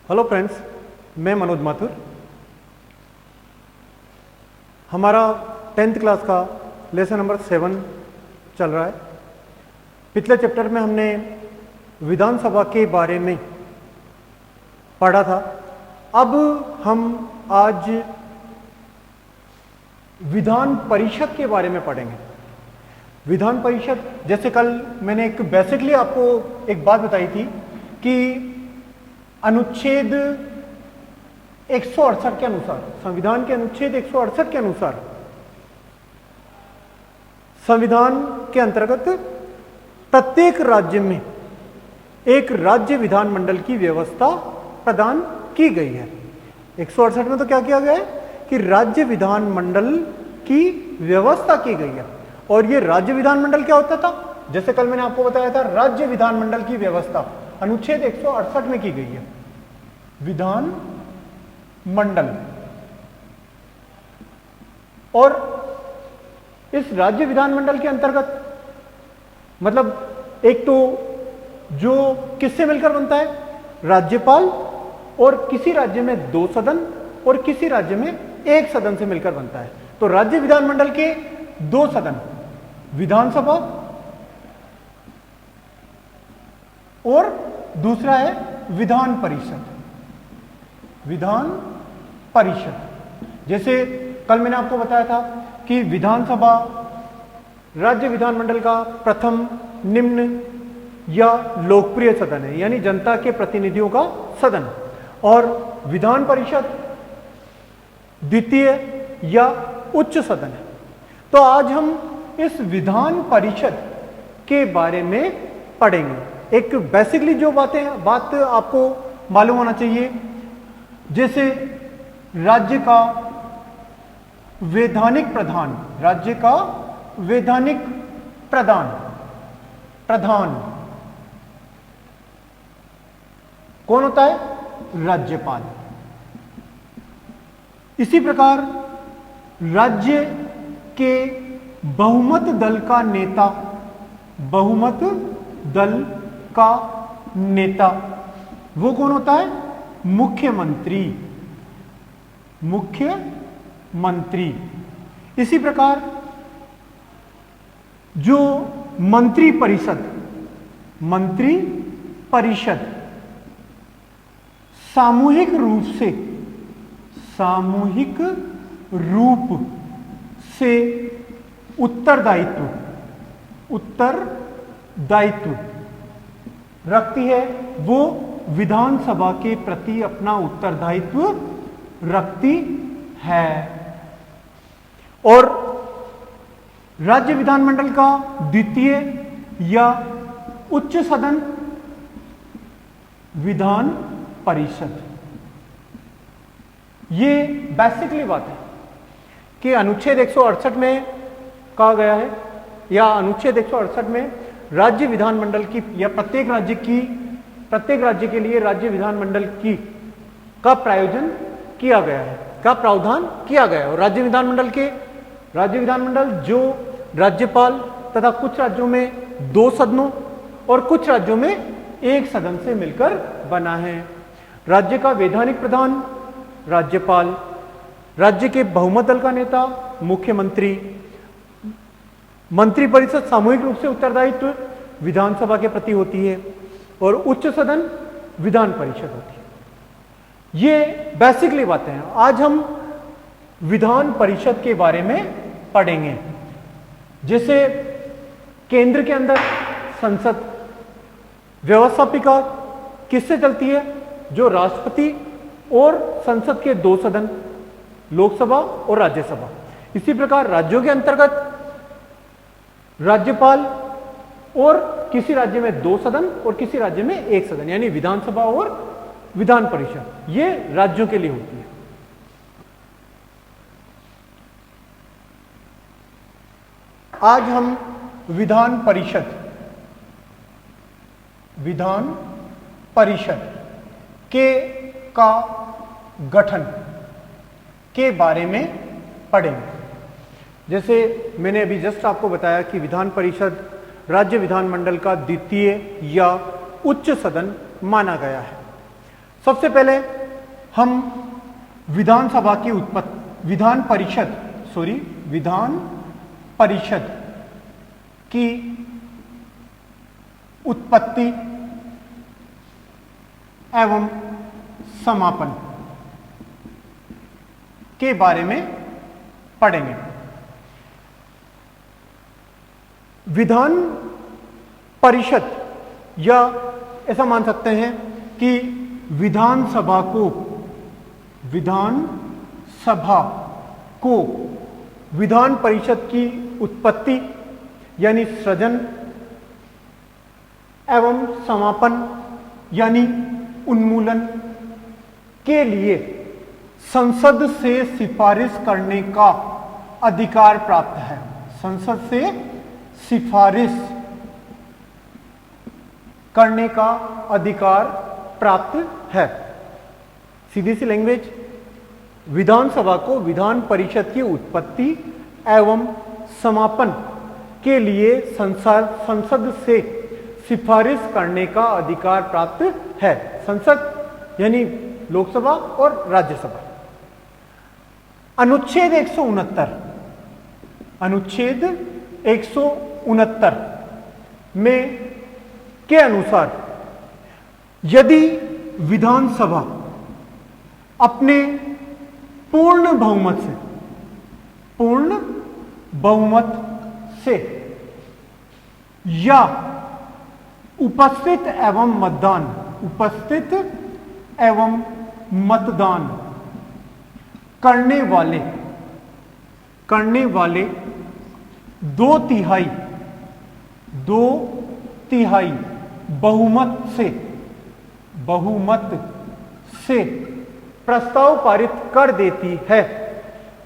Hello friends, मैं मनोज माथुर। हमारा 10th class का लेसन नंबर 7 चल रहा है। पिछले चैप्टर में हमने विधानसभा के बारे में पढ़ा था। अब हम आज विधान परिषद के बारे में पढ़ेंगे। विधान परिषद, जैसे कल मैंने एक बेसिकली आपको एक बात बताई थी कि अनुच्छेद 168 के अनुसार, संविधान के अनुच्छेद 168 के अनुसार संविधान के अंतर्गत प्रत्येक राज्य में एक राज्य विधानमंडल की व्यवस्था प्रदान की गई है। 168 में तो क्या किया गया है कि राज्य विधानमंडल की व्यवस्था की गई है। और ये राज्य विधानमंडल क्या होता था? जैसे कल मैंने आपको बताया था, राज्य विधानमंडल की व्यवस्था अनुच्छेद 168 में की गई है। विधान मंडल, और इस राज्य विधानमंडल के अंतर्गत मतलब एक तो जो किससे मिलकर बनता है, राज्यपाल, और किसी राज्य में 2 सदन और किसी राज्य में 1 सदन से मिलकर बनता है। तो राज्य विधानमंडल के 2 सदन, विधानसभा और दूसरा है विधान परिषद। विधान परिषद, जैसे कल मैंने आपको बताया था कि विधानसभा राज्य विधानमंडल का प्रथम, निम्न या लोकप्रिय सदन है, यानी जनता के प्रतिनिधियों का सदन, और विधान परिषद द्वितीय या उच्च सदन है। तो आज हम इस विधान परिषद के बारे में पढ़ेंगे। एक बेसिकली जो बात आपको मालूम होना चाहिए, जैसे राज्य का वैधानिक प्रधान, राज्य का वैधानिक प्रधान कौन होता है? राज्यपाल। इसी प्रकार राज्य के बहुमत दल का नेता, बहुमत दल का नेता वो कौन होता है? मुख्यमंत्री। मुख्यमंत्री। इसी प्रकार जो मंत्री परिषद, मंत्री परिषद सामूहिक रूप से उत्तरदायित्व रखती है, वो विधानसभा के प्रति अपना उत्तरदायित्व रखती है। और राज्य विधानमंडल का द्वितीय या उच्च सदन विधान परिषद। ये बेसिकली बात है कि अनुच्छेद 168 में कहा गया है, या अनुच्छेद 168 में राज्य विधानमंडल की या प्रत्येक राज्य के लिए राज्य विधानमंडल की का प्रायोजन किया गया है, का प्रावधान किया गया है। और राज्य विधानमंडल जो राज्यपाल तथा कुछ राज्यों में 2 सदनों और कुछ राज्यों में 1 सदन से मिलकर बना है। राज्य का वैधानिक प्रधान राज्यपाल, राज्य के बहुमत दल का नेता मुख्यमंत्री, मंत्री परिषद सामूहिक रूप से उत्तरदायित्व विधानसभा के प्रति होती है, और उच्च सदन विधान परिषद होती है। ये बेसिकली बातें हैं। आज हम विधान परिषद के बारे में पढ़ेंगे। जैसे केंद्र के अंदर संसद, व्यवस्थापिका किससे चलती है? जो राष्ट्रपति और संसद के 2 सदन, लोकसभा और राज्यसभा। इसी प्रकार राज्यों के अंतर्गत राज्यपाल और किसी राज्य में 2 सदन और किसी राज्य में 1 सदन, यानी विधानसभा और विधान परिषद, ये राज्यों के लिए होती है। आज हम विधान परिषद का गठन के बारे में पढ़ेंगे। जैसे मैंने अभी जस्ट आपको बताया कि विधान परिषद राज्य विधानमंडल का द्वितीय या उच्च सदन माना गया है। सबसे पहले हम विधान परिषद की उत्पत्ति एवं समापन के बारे में पढ़ेंगे। विधान परिषद, या ऐसा मान सकते हैं कि विधानसभा को विधान परिषद की उत्पत्ति यानी सृजन एवं समापन यानी उन्मूलन के लिए संसद से सिफारिश करने का अधिकार प्राप्त है। संसद से सिफारिश करने का अधिकार प्राप्त है। सीधी सी लैंग्वेज, विधानसभा को विधान परिषद की उत्पत्ति एवं समापन के लिए संसद से सिफारिश करने का अधिकार प्राप्त है। संसद यानी लोकसभा और राज्यसभा। अनुच्छेद 169 में के अनुसार यदि विधानसभा अपने पूर्ण बहुमत से या उपस्थित एवं मतदान करने वाले दो तिहाई बहुमत से प्रस्ताव पारित कर देती है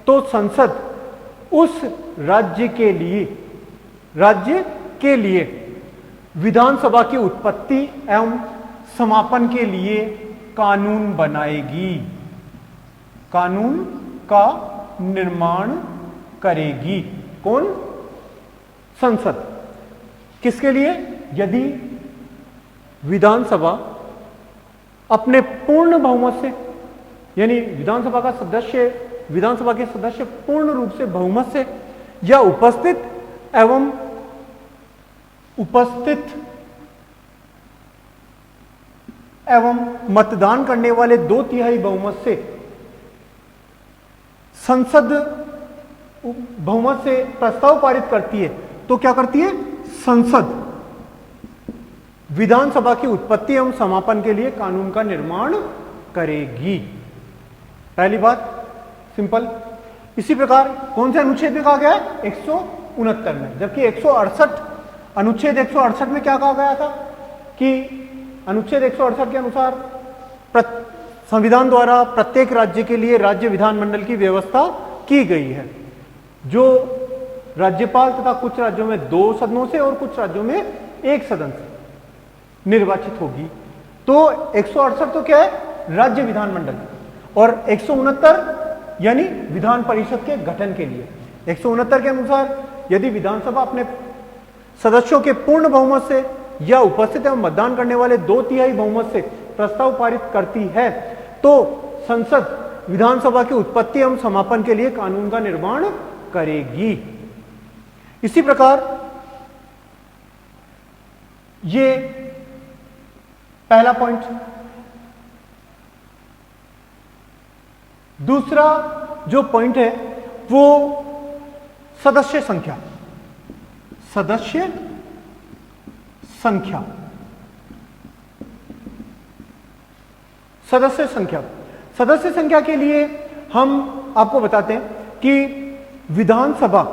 तो संसद उस राज्य के लिए विधानसभा की उत्पत्ति एवं समापन के लिए कानून बनाएगी, कानून का निर्माण करेगी। कौन? संसद। किसके लिए? यदि विधानसभा अपने पूर्ण बहुमत से, यानी विधानसभा के सदस्य पूर्ण रूप से बहुमत से या उपस्थित एवं मतदान करने वाले 2/3 बहुमत से संसद बहुमत से प्रस्ताव पारित करती है तो क्या करती है? संसद विधानसभा की उत्पत्ति एवं समापन के लिए कानून का निर्माण करेगी। पहली बात सिंपल। इसी प्रकार कौन से अनुच्छेद में कहा गया है? 169 में। जबकि 168 अनुच्छेद 168 में क्या कहा गया था कि अनुच्छेद 168 के अनुसार संविधान द्वारा प्रत्येक राज्य के लिए राज्य विधानमंडल की व्यवस्था की गई है, जो राज्यपाल तथा कुछ राज्यों में 2 सदनों से और कुछ राज्यों में 1 सदन से निर्वाचित होगी। तो 168 तो क्या है? राज्य विधानमंडल। और 169 यानी विधान परिषद के गठन के लिए। 169 के अनुसार यदि विधानसभा अपने सदस्यों के पूर्ण बहुमत से या उपस्थित एवं मतदान करने वाले 2/3 बहुमत से प्रस्ताव पारित करती है तो संसद विधानसभा की उत्पत्ति एवं समापन के लिए कानून का निर्माण करेगी। इसी प्रकार ये पहला पॉइंट। दूसरा जो पॉइंट है वो सदस्य संख्या। सदस्य संख्या के लिए हम आपको बताते हैं कि विधानसभा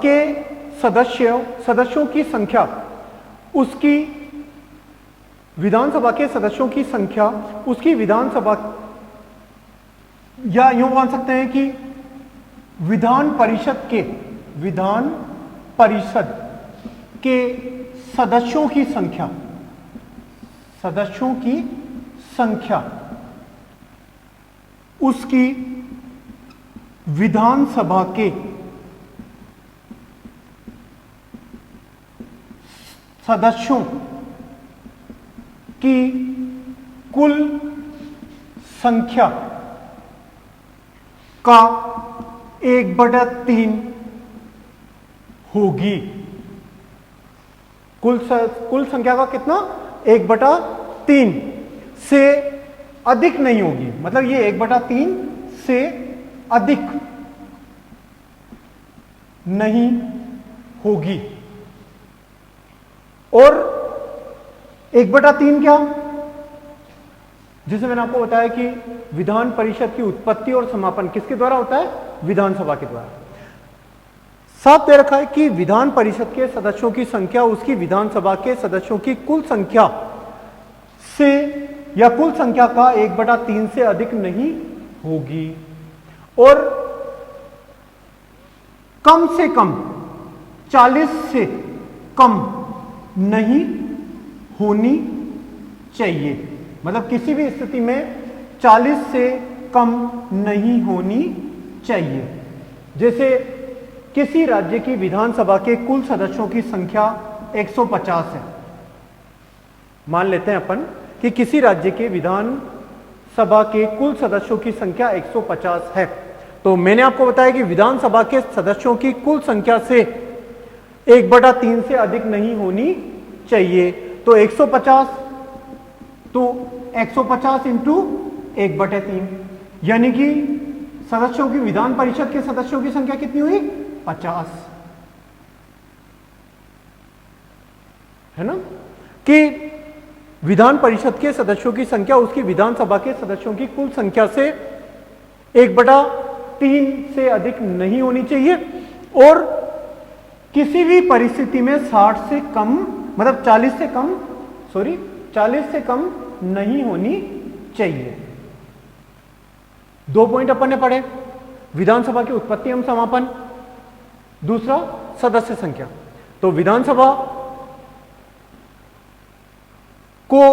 के सदस्यों की संख्या उसकी विधानसभा, या यूं मान सकते हैं कि विधान परिषद के सदस्यों की संख्या उसकी विधानसभा के सदस्यों की कुल संख्या का 1/3 होगी। कुल संख्या का कितना? 1/3 से अधिक नहीं होगी, मतलब ये 1/3 से अधिक नहीं होगी। और 1/3 क्या? जैसे मैंने आपको बताया कि विधान परिषद की उत्पत्ति और समापन किसके द्वारा होता है? विधानसभा के द्वारा। साफ दे रखा है कि विधान परिषद के सदस्यों की संख्या उसकी विधानसभा के सदस्यों की कुल संख्या से या कुल संख्या का 1/3 से अधिक नहीं होगी। और कम से कम 40 से कम नहीं होनी चाहिए, मतलब किसी भी स्थिति में 40 से कम नहीं होनी चाहिए। जैसे किसी राज्य की विधानसभा के कुल सदस्यों की संख्या 150 है। मान लेते हैं अपन कि किसी राज्य के विधानसभा के कुल सदस्यों की संख्या 150 है, तो मैंने आपको बताया कि विधानसभा के सदस्यों की कुल संख्या से 1/3 से अधिक नहीं होनी चाहिए। तो 150 इंटू 1/3, यानी कि सदस्यों की विधान परिषद के सदस्यों की संख्या कितनी हुई? 50, है ना? कि विधान परिषद के सदस्यों की संख्या उसकी विधानसभा के सदस्यों की कुल संख्या से 1/3 से अधिक नहीं होनी चाहिए। और किसी भी परिस्थिति में 40 से कम नहीं होनी चाहिए। 2 पॉइंट अपन ने पढ़े, विधानसभा की उत्पत्ति एवं समापन, दूसरा सदस्य संख्या। तो विधानसभा को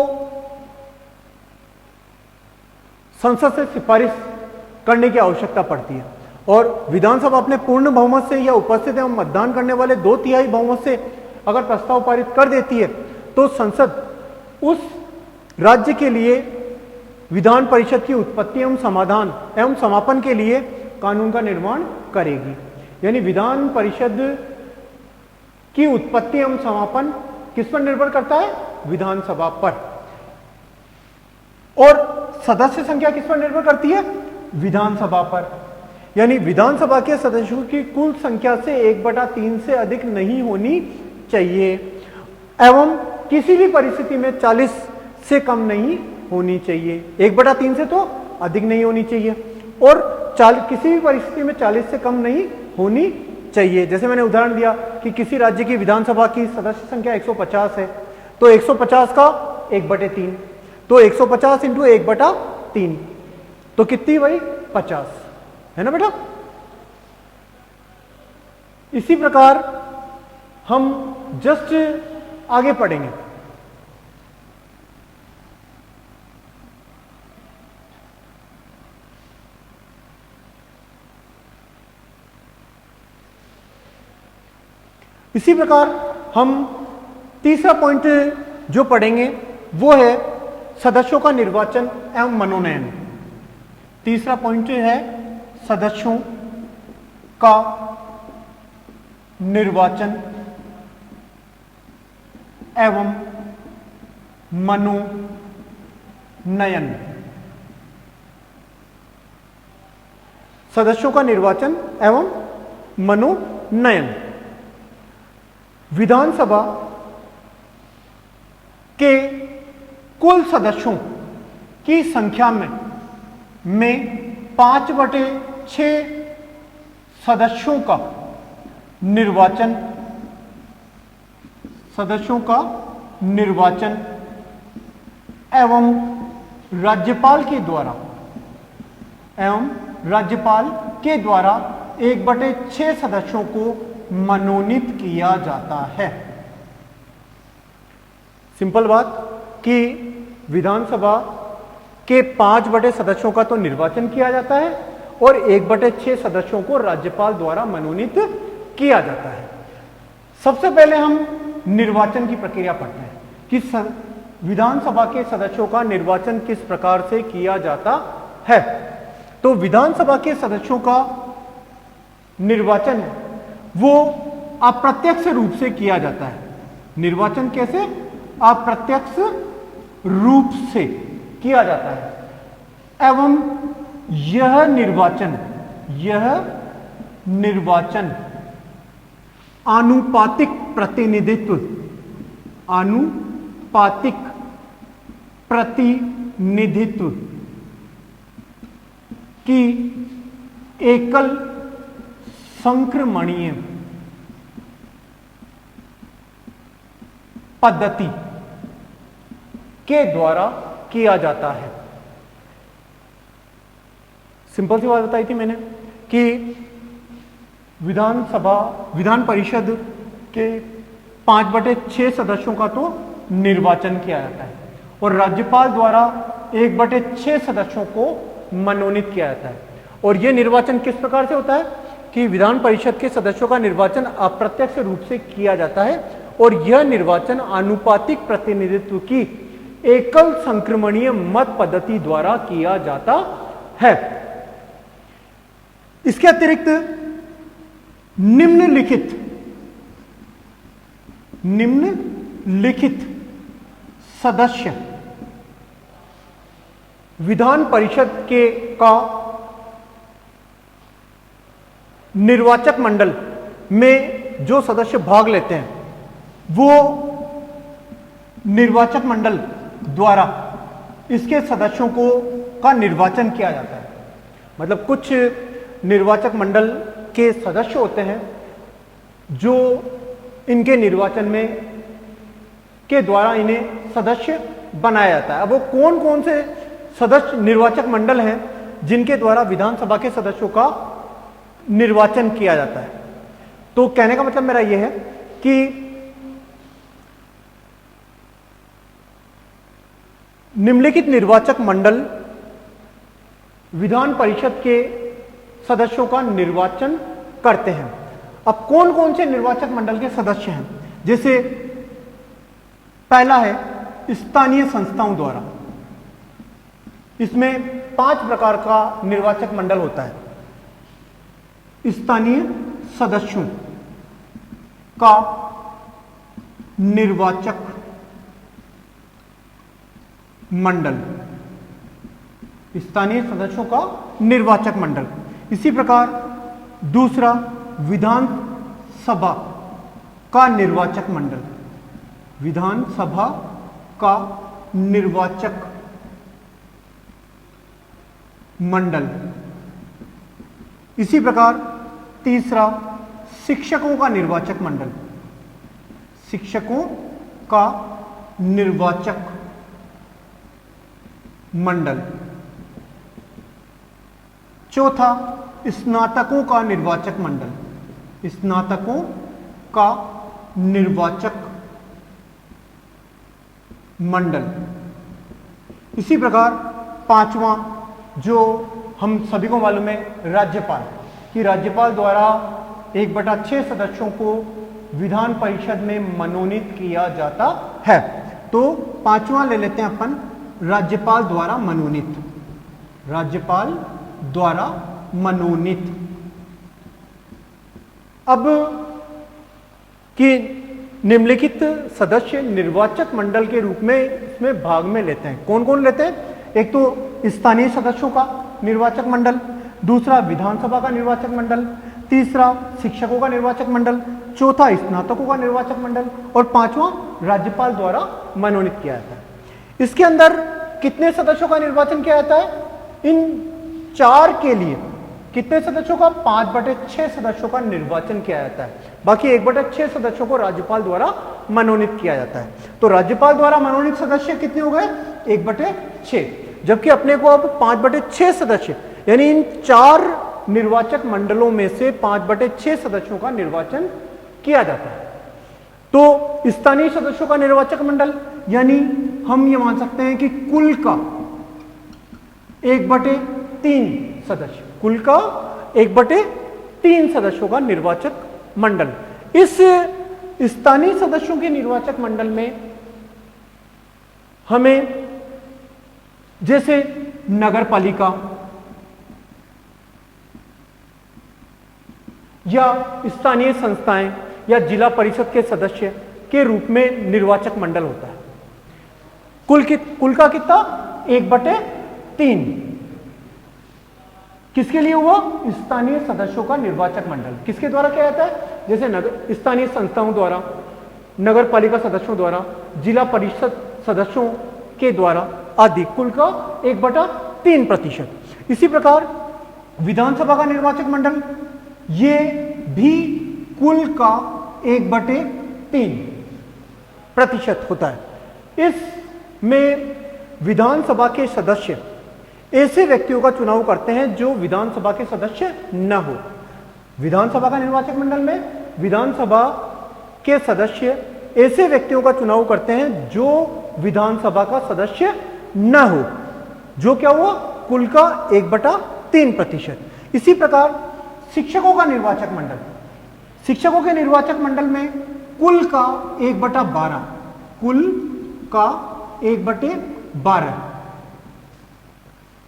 संसद से सिफारिश करने की आवश्यकता पड़ती है, और विधानसभा अपने पूर्ण बहुमत से या उपस्थित एवं मतदान करने वाले 2/3 बहुमत से अगर प्रस्ताव पारित कर देती है, तो संसद उस राज्य के लिए विधान परिषद की उत्पत्ति एवं समाधान एवं समापन के लिए कानून का निर्माण करेगी। यानी विधान परिषद की उत्पत्ति एवं समापन किस पर निर्भर करता है? विधानसभा पर। और सदस्य संख्या किस पर निर्भर करती है? विधानसभा पर। यानी विधानसभा के सदस्यों की कुल संख्या से 1/3 से अधिक नहीं होनी चाहिए, एवं किसी भी परिस्थिति में 40 से कम नहीं होनी चाहिए। 1/3 से तो अधिक नहीं होनी चाहिए, और किसी भी परिस्थिति में 40 से कम नहीं होनी चाहिए। जैसे मैंने उदाहरण दिया कि किसी राज्य की विधानसभा की सदस्य संख्या 150 है, तो 150 का 1/3, तो 150 इंटू 1/3, तो कितनी भाई? 50, है ना बेटा? इसी प्रकार हम जस्ट आगे पढ़ेंगे। इसी प्रकार हम तीसरा पॉइंट जो पढ़ेंगे वो है सदस्यों का निर्वाचन एवं मनोनयन। तीसरा पॉइंट है सदस्यों का निर्वाचन एवं मनोनयन। सदस्यों का निर्वाचन एवं मनोनयन। विधानसभा के कुल सदस्यों की संख्या में 5/6 सदस्यों का निर्वाचन एवं राज्यपाल के द्वारा 1/6 सदस्यों को मनोनीत किया जाता है। सिंपल बात कि विधानसभा के 5/6 सदस्यों का तो निर्वाचन किया जाता है और 1/6 सदस्यों को राज्यपाल द्वारा मनोनीत किया जाता है। सबसे पहले हम निर्वाचन की प्रक्रिया पढ़ते हैं कि विधानसभा के सदस्यों का निर्वाचन किस प्रकार से किया जाता है? तो विधानसभा के सदस्यों का निर्वाचन है वो अप्रत्यक्ष रूप से किया जाता है। निर्वाचन कैसे? अप्रत्यक्ष रूप से किया जाता है एवं यह निर्वाचन आनुपातिक प्रतिनिधित्व की एकल संक्रमणीय पद्धति के द्वारा किया जाता है। सिंपल सी बात बताई थी मैंने कि विधान परिषद के 5/6 सदस्यों का तो निर्वाचन किया जाता है और राज्यपाल द्वारा 1/6 सदस्यों को मनोनीत किया जाता है। और यह निर्वाचन किस प्रकार से होता है कि विधान परिषद के सदस्यों का निर्वाचन अप्रत्यक्ष रूप से किया जाता है और यह निर्वाचन आनुपातिक प्रतिनिधित्व की एकल संक्रमणीय मत पद्धति द्वारा किया जाता है। इसके अतिरिक्त निम्नलिखित सदस्य विधान परिषद का निर्वाचक मंडल में जो सदस्य भाग लेते हैं वो निर्वाचक मंडल द्वारा इसके सदस्यों का निर्वाचन किया जाता है। मतलब कुछ निर्वाचक मंडल के सदस्य होते हैं जो इनके निर्वाचन में के द्वारा इन्हें सदस्य बनाया जाता है। अब वो कौन कौन से सदस्य निर्वाचक मंडल हैं जिनके द्वारा विधानसभा के सदस्यों का निर्वाचन किया जाता है? तो कहने का मतलब मेरा यह है कि निम्नलिखित निर्वाचक मंडल विधान परिषद के सदस्यों का निर्वाचन करते हैं। अब कौन कौन से निर्वाचक मंडल के सदस्य हैं? जैसे पहला है स्थानीय संस्थाओं द्वारा। इसमें 5 प्रकार का निर्वाचक मंडल होता है। स्थानीय सदस्यों का निर्वाचक मंडल, स्थानीय सदस्यों का निर्वाचक मंडल। इसी प्रकार दूसरा विधानसभा का निर्वाचक मंडल, विधानसभा का निर्वाचक मंडल। इसी प्रकार तीसरा शिक्षकों का निर्वाचक मंडल, शिक्षकों का निर्वाचक मंडल। चौथा स्नातकों का निर्वाचक मंडल, स्नातकों का निर्वाचक मंडल। इसी प्रकार पांचवा जो हम सभी को मालूम है राज्यपाल, कि राज्यपाल द्वारा 1/6 सदस्यों को विधान परिषद में मनोनीत किया जाता है। तो पांचवा ले लेते हैं अपन, राज्यपाल द्वारा मनोनीत, राज्यपाल द्वारा मनोनीत। अब कि निम्नलिखित सदस्य निर्वाचक मंडल के रूप में इसमें भाग में लेते हैं। कौन कौन लेते हैं? एक तो स्थानीय सदस्यों का निर्वाचक मंडल, दूसरा विधानसभा का निर्वाचक मंडल, तीसरा शिक्षकों का निर्वाचक मंडल, चौथा स्नातकों का निर्वाचक मंडल और पांचवा राज्यपाल द्वारा मनोनीत किया जाता है। इसके अंदर कितने सदस्यों का निर्वाचन किया जाता है? इन 4 के लिए कितने सदस्यों का? 5/6 सदस्यों का निर्वाचन किया जाता है। बाकी 1/6 सदस्यों को राज्यपाल द्वारा मनोनीत किया जाता है। तो राज्यपाल द्वारा मनोनीत सदस्य कितने हो गए? 1/6। जबकि अपने को अब 5/6 सदस्य, यानी इन 4 निर्वाचक मंडलों में से 5/6 सदस्यों का निर्वाचन किया जाता है। तो स्थानीय सदस्यों का निर्वाचक मंडल, यानी हम ये मान सकते हैं कि कुल का 1/3 सदस्य, कुल का 1/3 सदस्यों का निर्वाचक मंडल। इस स्थानीय सदस्यों के निर्वाचक मंडल में हमें जैसे नगर पालिका या स्थानीय संस्थाएं या जिला परिषद के सदस्य के रूप में निर्वाचक मंडल होता है। कुल का कितना 1/3 किसके लिए हुआ? स्थानीय सदस्यों का निर्वाचक मंडल। किसके द्वारा किया जाता है? जैसे स्थानीय संस्थाओं द्वारा, नगर पालिका सदस्यों द्वारा, जिला परिषद सदस्यों के द्वारा आदि। कुल का 1/3%। इसी प्रकार विधानसभा का निर्वाचक मंडल ये भी कुल का 1/3% होता है। इसमें विधानसभा के सदस्य ऐसे व्यक्तियों का चुनाव करते हैं जो विधानसभा के सदस्य न हो। विधानसभा का निर्वाचक मंडल में विधानसभा के सदस्य ऐसे व्यक्तियों का चुनाव करते हैं जो विधानसभा का सदस्य न हो। जो क्या हुआ? कुल का 1/3%। इसी प्रकार शिक्षकों का निर्वाचक मंडल, शिक्षकों के निर्वाचक मंडल में कुल का 1/12, कुल का 1/12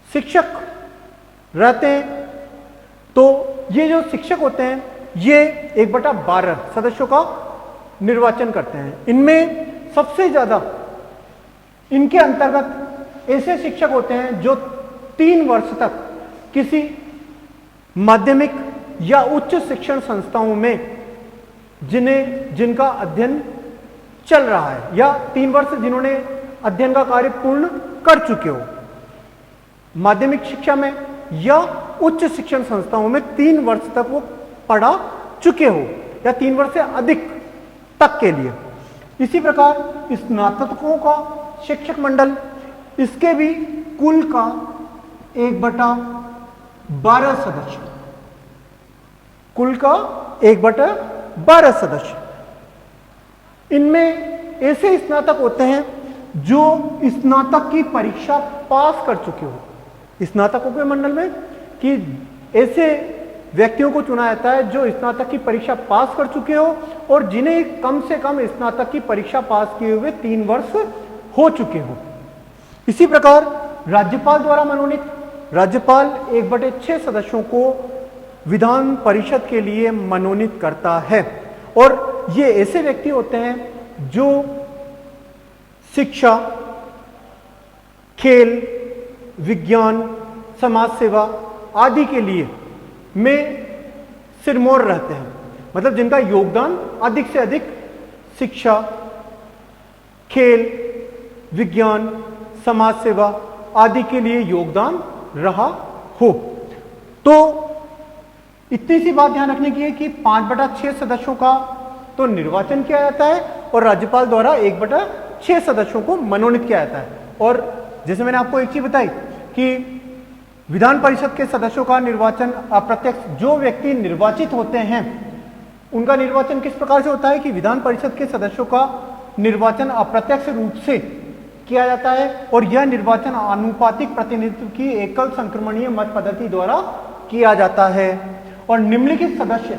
शिक्षक रहते हैं। तो ये जो शिक्षक होते हैं ये 1/12 सदस्यों का निर्वाचन करते हैं। इनमें सबसे ज्यादा इनके अंतर्गत ऐसे शिक्षक होते हैं जो 3 वर्ष तक किसी माध्यमिक या उच्च शिक्षण संस्थाओं में जिनका अध्ययन चल रहा है या 3 वर्ष जिन्होंने अध्ययन का कार्य पूर्ण कर चुके हो। माध्यमिक शिक्षा में या उच्च शिक्षण संस्थाओं में 3 वर्ष तक वो पढ़ा चुके हो या 3 वर्ष से अधिक तक के लिए। इसी प्रकार स्नातकों का शिक्षक मंडल, इसके भी कुल का 1/12 सदस्य, कुल का 1/12 सदस्य। इनमें ऐसे स्नातक होते हैं जो स्नातक की परीक्षा पास कर चुके हो। स्नातकों के मंडल में कि ऐसे व्यक्तियों को चुना जाता है जो स्नातक की परीक्षा पास कर चुके हो और जिन्हें कम से कम स्नातक की परीक्षा पास किए हुए 3 वर्ष हो चुके हो। इसी प्रकार राज्यपाल द्वारा मनोनीत, राज्यपाल 1/6 सदस्यों को विधान परिषद के लिए मनोनीत करता है और ये ऐसे व्यक्ति होते हैं जो शिक्षा, खेल, विज्ञान, समाज सेवा आदि के लिए में सिरमौर रहते हैं। मतलब जिनका योगदान अधिक से अधिक शिक्षा, खेल, विज्ञान, समाज सेवा आदि के लिए योगदान रहा हो। तो इतनी सी बात ध्यान रखने की है कि 5/6 सदस्यों का तो निर्वाचन किया जाता है और राज्यपाल द्वारा 1/6 सदस्यों को मनोनीत किया जाता है। और जैसे मैंने आपको एक चीज बताई कि विधान परिषद के सदस्यों का निर्वाचन अप्रत्यक्ष, जो व्यक्ति निर्वाचित होते हैं उनका निर्वाचन किस प्रकार से होता है कि विधान परिषद के सदस्यों का निर्वाचन अप्रत्यक्ष रूप से किया जाता है और यह निर्वाचन आनुपातिक प्रतिनिधित्व की एकल संक्रमणीय मत पद्धति द्वारा किया जाता है। और निम्नलिखित सदस्य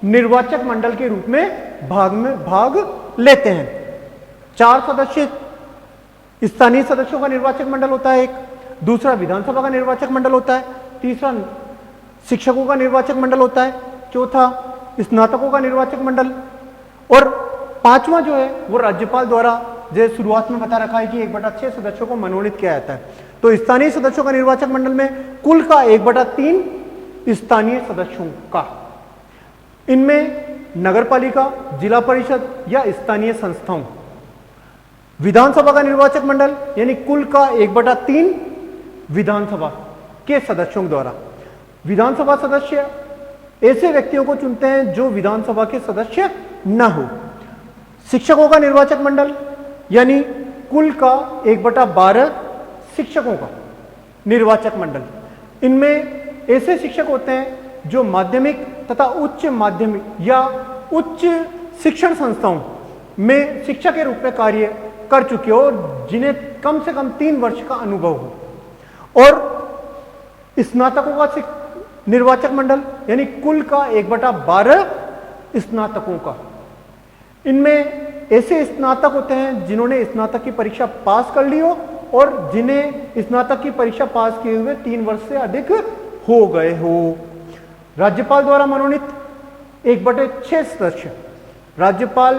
निर्वाचक मंडल के रूप में भाग लेते हैं। 4 सदस्य स्थानीय सदस्यों का निर्वाचक मंडल होता है, एक दूसरा विधानसभा का निर्वाचक मंडल होता है, तीसरा शिक्षकों का निर्वाचक मंडल होता है, चौथा स्नातकों का निर्वाचक मंडल और 5वां जो है वो राज्यपाल द्वारा, जैसे शुरुआत में बता रखा है कि 1/6 सदस्यों को मनोनीत किया जाता है। तो स्थानीय सदस्यों का निर्वाचक मंडल में कुल का 1/3 स्थानीय सदस्यों का। इनमें नगर पालिका, जिला परिषद या स्थानीय संस्थाओं। विधानसभा का निर्वाचक मंडल यानी कुल का 1/3 विधानसभा के सदस्यों द्वारा। विधानसभा सदस्य ऐसे व्यक्तियों को चुनते हैं जो विधानसभा के सदस्य न हो। शिक्षकों का निर्वाचक मंडल यानी कुल का 1/12 शिक्षकों का निर्वाचक मंडल। इनमें ऐसे शिक्षक होते हैं जो माध्यमिक तथा उच्च माध्यमिक या उच्च शिक्षण संस्थाओं में शिक्षक के रूप में कार्य कर चुके हो और जिन्हें कम से कम 3 वर्ष का अनुभव हो। और स्नातकों का निर्वाचक मंडल यानी कुल का 1/12 स्नातकों का। इनमें ऐसे स्नातक होते हैं जिन्होंने स्नातक की परीक्षा पास कर ली हो और जिन्हें स्नातक की परीक्षा पास किए हुए 3 वर्ष से अधिक हो गए हो। राज्यपाल द्वारा मनोनीत 1/6 सदस्य, राज्यपाल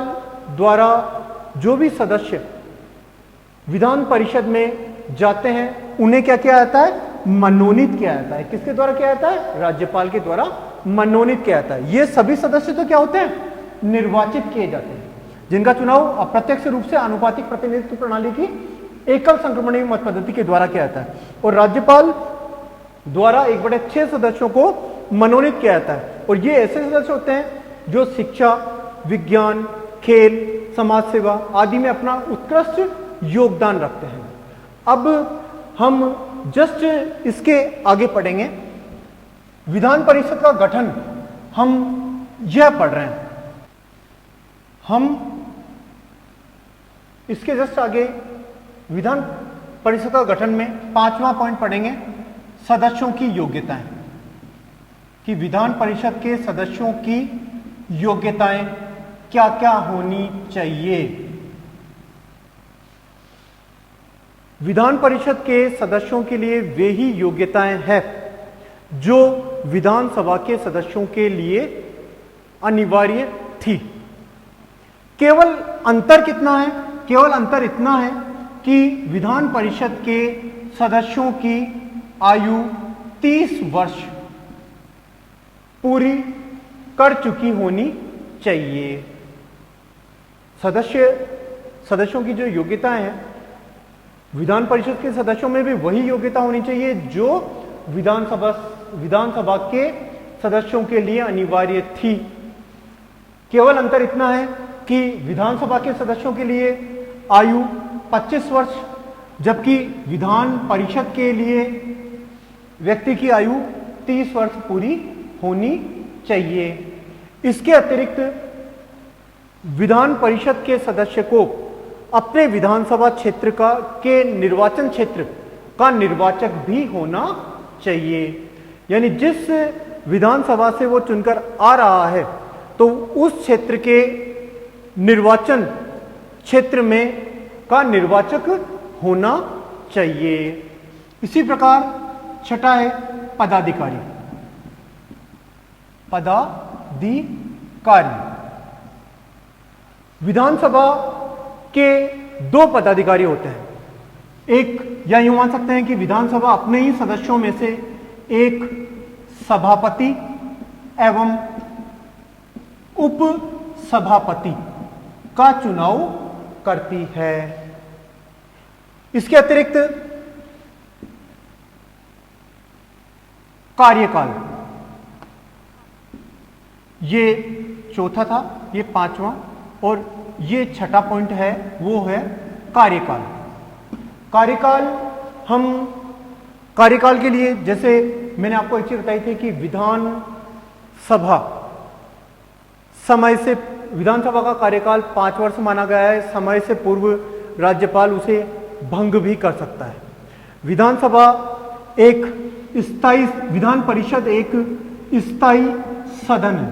द्वारा जो भी सदस्य विधान परिषद में जाते हैं उन्हें क्या किया जाता है? मनोनीत किया जाता है। किसके द्वारा किया जाता है? राज्यपाल के द्वारा मनोनीत किया जाता है। ये सभी सदस्य तो क्या होते हैं? निर्वाचित किए जाते हैं, जिनका चुनाव अप्रत्यक्ष रूप से आनुपातिक प्रतिनिधित्व प्रणाली की एकल संक्रमणीय मत पद्धति के द्वारा किया जाता है और राज्यपाल द्वारा 1/6 सदस्यों को मनोनीत किया जाता है। और ये ऐसे सदस्य होते हैं जो शिक्षा, विज्ञान, खेल, समाज सेवा आदि में अपना उत्कृष्ट योगदान रखते हैं। अब हम जस्ट इसके आगे पढ़ेंगे। विधान परिषद का गठन हम यह पढ़ रहे हैं। हम इसके जस्ट आगे विधान परिषद का गठन में 5वां पॉइंट पढ़ेंगे, सदस्यों की योग्यताएं, कि विधान परिषद के सदस्यों की योग्यताएं क्या क्या होनी चाहिए। विधान परिषद के सदस्यों के लिए वे ही योग्यताएं हैं जो विधानसभा के सदस्यों के लिए अनिवार्य थी। केवल अंतर कितना है? केवल अंतर इतना है कि विधान परिषद के सदस्यों की आयु 30 वर्ष पूरी कर चुकी होनी चाहिए। सदस्यों की जो योग्यताएं हैं, विधान परिषद के सदस्यों में भी वही योग्यता होनी चाहिए जो विधानसभा के सदस्यों के लिए अनिवार्य थी। केवल अंतर इतना है कि विधानसभा के सदस्यों के लिए आयु 25 वर्ष, जबकि विधान परिषद के लिए व्यक्ति की आयु 30 वर्ष पूरी होनी चाहिए। इसके अतिरिक्त विधान परिषद के सदस्य को अपने विधानसभा क्षेत्र के निर्वाचन क्षेत्र का निर्वाचक भी होना चाहिए। यानी जिस विधानसभा से वो चुनकर आ रहा है तो उस क्षेत्र के निर्वाचन क्षेत्र में का निर्वाचक होना चाहिए। इसी प्रकार छठा है पदाधिकारी। विधानसभा के 2 पदाधिकारी होते हैं। एक या यूं मान सकते हैं कि विधानसभा अपने ही सदस्यों में से एक सभापति एवं उप सभापति का चुनाव करती है। इसके अतिरिक्त कार्यकाल, ये चौथा था, ये 5वां और ये छठा पॉइंट है, वो है कार्यकाल। कार्यकाल के लिए जैसे मैंने आपको एक चीज बताई थी कि विधानसभा का कार्यकाल 5 वर्ष माना गया है। समय से पूर्व राज्यपाल उसे भंग भी कर सकता है। विधान परिषद एक स्थायी सदन है।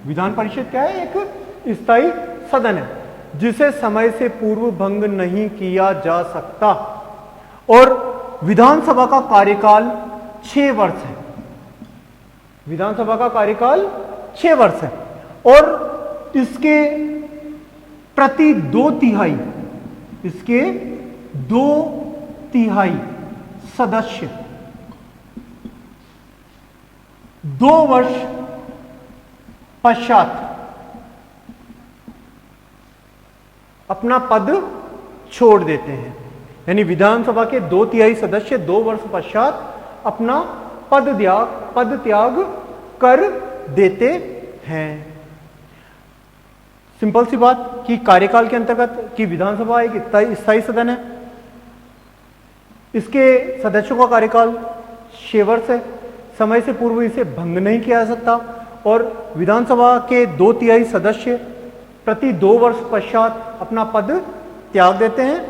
विधान परिषद क्या है? एक स्थायी सदन है जिसे समय से पूर्व भंग नहीं किया जा सकता और विधानसभा का कार्यकाल 6 वर्ष है। विधानसभा का कार्यकाल 6 वर्ष है और इसके प्रति 2/3 सदस्य 2 वर्ष पश्चात अपना पद छोड़ देते हैं। यानी विधानसभा के 2/3 सदस्य 2 वर्ष पश्चात अपना पद त्याग कर देते हैं। सिंपल सी बात कि कार्यकाल के अंतर्गत कि विधानसभा एक स्थायी सदन है, इसके सदस्यों का कार्यकाल 6 वर्ष है, समय से पूर्व इसे भंग नहीं किया जा सकता और विधानसभा के 2/3 सदस्य प्रति 2 वर्ष पश्चात अपना पद त्याग देते हैं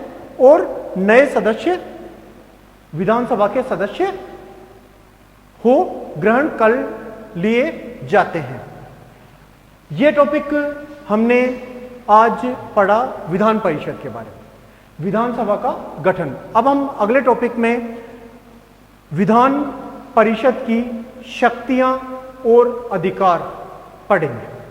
और नए सदस्य विधानसभा के सदस्य हो ग्रहण कर लिए जाते हैं। यह टॉपिक हमने आज पढ़ा विधान परिषद के बारे में, विधानसभा का गठन। अब हम अगले टॉपिक में विधान परिषद की शक्तियां और अधिकार पढ़ेंगे।